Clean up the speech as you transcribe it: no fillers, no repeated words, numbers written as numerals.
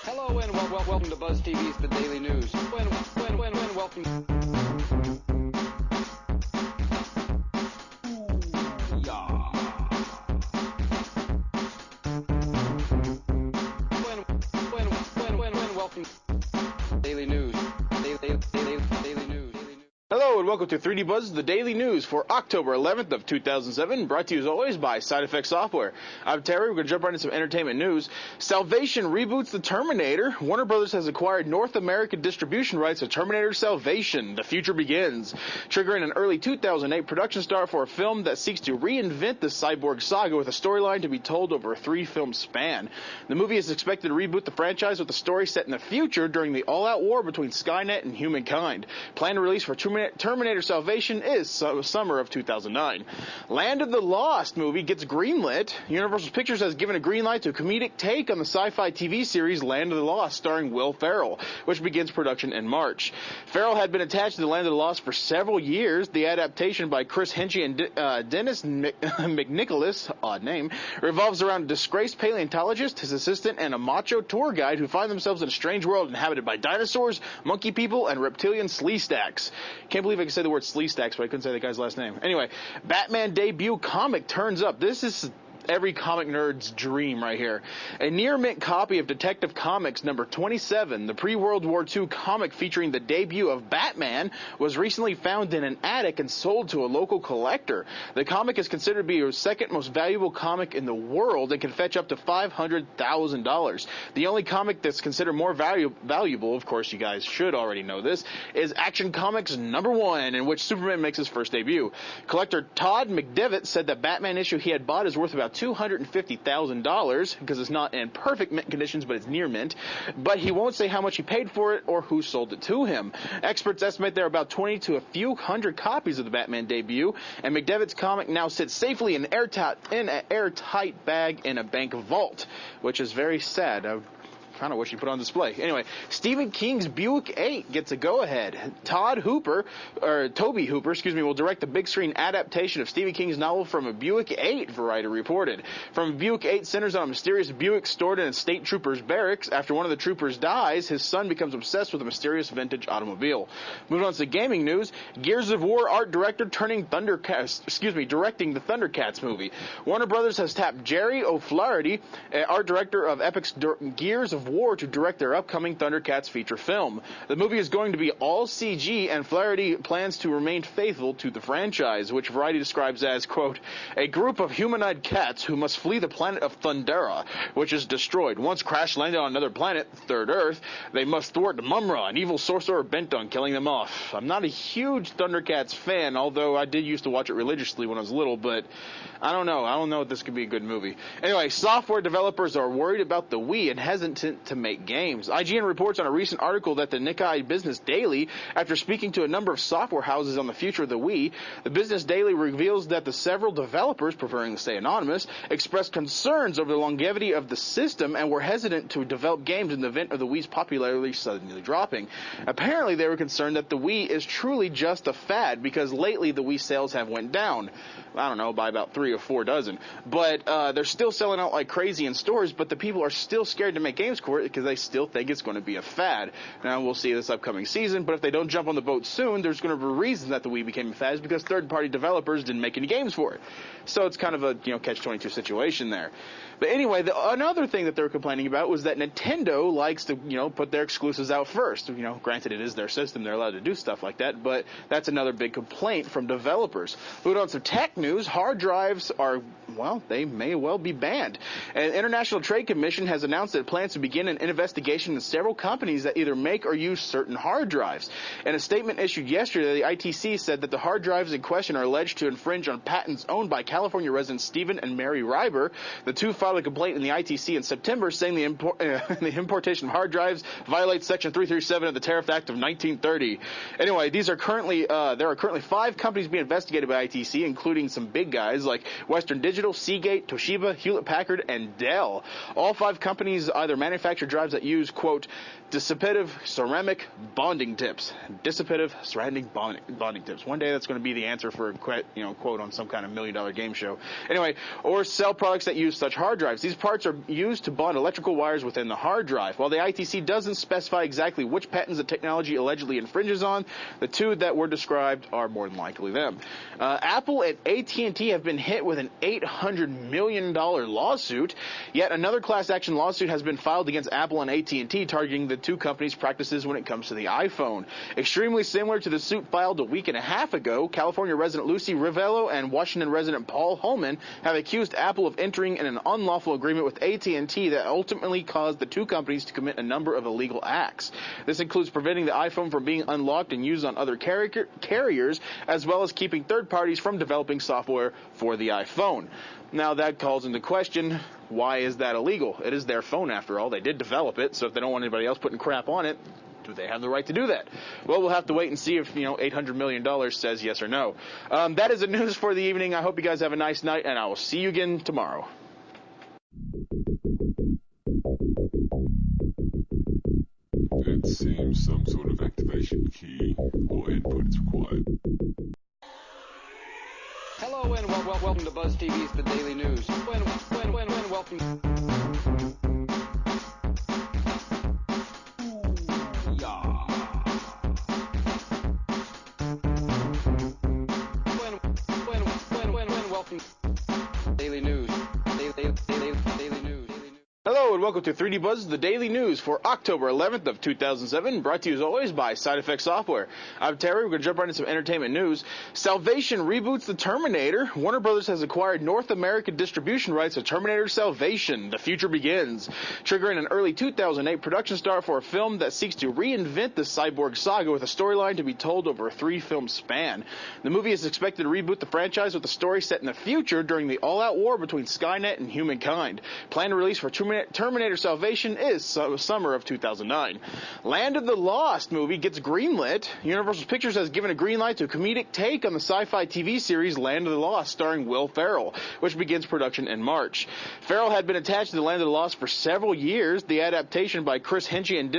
Hello and welcome to BuzzTV's The Daily News. Welcome. Welcome. Daily News. Daily News. Hello and welcome to 3D Buzz, the Daily News for October 11th of 2007, brought to you as always by Side Effect Software. I'm Terry. We're going to jump right into some entertainment news. Salvation reboots The Terminator. Warner Brothers has acquired North American distribution rights to Terminator Salvation. The future begins, triggering an early 2008 production start for a film that seeks to reinvent the cyborg saga with a storyline to be told over a 3-film span. The movie is expected to reboot the franchise with a story set in the future during the all-out war between Skynet and humankind. Planned release for Terminator Salvation is summer of 2009. Land of the Lost movie gets greenlit. Universal Pictures has given a green light to a comedic take on the sci-fi TV series Land of the Lost starring Will Ferrell, which begins production in March. Ferrell had been attached to the Land of the Lost for several years. The adaptation by Chris Henchy and Dennis McNicholas, odd name, revolves around a disgraced paleontologist, his assistant, and a macho tour guide who find themselves in a strange world inhabited by dinosaurs, monkey people, and reptilian sleestacks. Can't believe I could say the word sleestacks, but I couldn't say the guy's last name. Anyway, Batman debut comic turns up. This is every comic nerd's dream right here. A near-mint copy of Detective Comics number 27, the pre-World War II comic featuring the debut of Batman, was recently found in an attic and sold to a local collector. The comic is considered to be the second most valuable comic in the world and can fetch up to $500,000. The only comic that's considered more valuable, of course you guys should already know this, is Action Comics number 1, in which Superman makes his first debut. Collector Todd McDevitt said that Batman issue he had bought is worth about $250,000 because it's not in perfect mint conditions, but it's near mint. But he won't say how much he paid for it or who sold it to him. Experts estimate there are about 20 to a few hundred copies of the Batman debut, and McDevitt's comic now sits safely in an airtight bag in a bank vault, which is very sad. I kind of wish he put on display. Anyway, Stephen King's Buick 8 gets a go-ahead. Toby Hooper, will direct the big screen adaptation of Stephen King's novel From a Buick 8, Variety reported. From a Buick 8 centers on a mysterious Buick stored in a state trooper's barracks. After one of the troopers dies, his son becomes obsessed with a mysterious vintage automobile. Moving on to gaming news, Gears of War art director directing the Thundercats movie. Warner Brothers has tapped Jerry O'Flaherty, art director of Epic's Gears of War, to direct their upcoming Thundercats feature film. The movie is going to be all CG, and Flaherty plans to remain faithful to the franchise, which Variety describes as, quote, a group of humanoid cats who must flee the planet of Thundera, which is destroyed. Once crash landed on another planet, Third Earth, they must thwart Mumra, an evil sorcerer bent on killing them off. I'm not a huge Thundercats fan, although I did used to watch it religiously when I was little, but I don't know if this could be a good movie. Anyway, software developers are worried about the Wii and hesitant to make games. IGN reports on a recent article that the Nikkei Business Daily, after speaking to a number of software houses on the future of the Wii, the Business Daily reveals that the several developers, preferring to stay anonymous, expressed concerns over the longevity of the system and were hesitant to develop games in the event of the Wii's popularity suddenly dropping. Apparently, they were concerned that the Wii is truly just a fad because lately the Wii sales have went down. I don't know, by about 3 or 4 dozen. But they're still selling out like crazy in stores, but the people are still scared to make games for it because they still think it's going to be a fad. Now, we'll see this upcoming season, but if they don't jump on the boat soon, there's going to be a reason that the Wii became a fad, because third-party developers didn't make any games for it. So it's kind of a, catch-22 situation there. But anyway, another thing that they were complaining about was that Nintendo likes to, put their exclusives out first. Granted, it is their system. They're allowed to do stuff like that, but that's another big complaint from developers. Moving on to tech news, hard drives are, they may well be banned. An International Trade Commission has announced that it plans to begin an investigation into several companies that either make or use certain hard drives. In a statement issued yesterday, the ITC said that the hard drives in question are alleged to infringe on patents owned by California residents Stephen and Mary Reiber. The two filed a complaint in the ITC in September saying the importation of hard drives violates Section 337 of the Tariff Act of 1930. Anyway, there are currently 5 companies being investigated by ITC, including some big guys like Western Digital, Seagate, Toshiba, Hewlett-Packard, and Dell. All 5 companies either manufacture drives that use, quote, dissipative ceramic bonding tips. Dissipative ceramic bonding tips. One day that's going to be the answer for a quote on some kind of $1 million game show. Anyway, or sell products that use such hard drives. These parts are used to bond electrical wires within the hard drive. While the ITC doesn't specify exactly which patents the technology allegedly infringes on, the 2 that were described are more than likely them. Apple and AT&T have been hit with an $800 million lawsuit. Yet another class action lawsuit has been filed against Apple and AT&T, targeting the 2 companies' practices when it comes to the iPhone. Extremely similar to the suit filed a week and a half ago, California resident Lucy Rivello and Washington resident Paul Holman have accused Apple of entering in an unlawful agreement with AT&T that ultimately caused the 2 companies to commit a number of illegal acts. This includes preventing the iPhone from being unlocked and used on other carriers, as well as keeping third parties from developing software for the iPhone. Now that calls into question, why is that illegal? It is their phone after all. They did develop it, so if they don't want anybody else putting crap on it, do they have the right to do that? Well, we'll have to wait and see if, $800 million says yes or no. That is the news for the evening. I hope you guys have a nice night, and I will see you again tomorrow. It seems some sort of activation key or input is required. Hello and welcome to BuzzTV's The Daily News. Welcome. Welcome. Daily News. Daily News. Hello and welcome to 3D Buzz, the Daily News for October 11th of 2007, brought to you as always by Side Effect Software. I'm Terry. We're going to jump right into some entertainment news. Salvation reboots The Terminator. Warner Brothers has acquired North American distribution rights to Terminator Salvation. The future begins, triggering an early 2008 production start for a film that seeks to reinvent the cyborg saga with a storyline to be told over a 3-film span. The movie is expected to reboot the franchise with a story set in the future during the all-out war between Skynet and humankind. Planned release for Terminator Salvation is summer of 2009. Land of the Lost movie gets greenlit. Universal Pictures has given a green light to a comedic take on the sci-fi TV series Land of the Lost starring Will Ferrell, which begins production in March. Ferrell had been attached to the Land of the Lost for several years. The adaptation by Chris Henchy and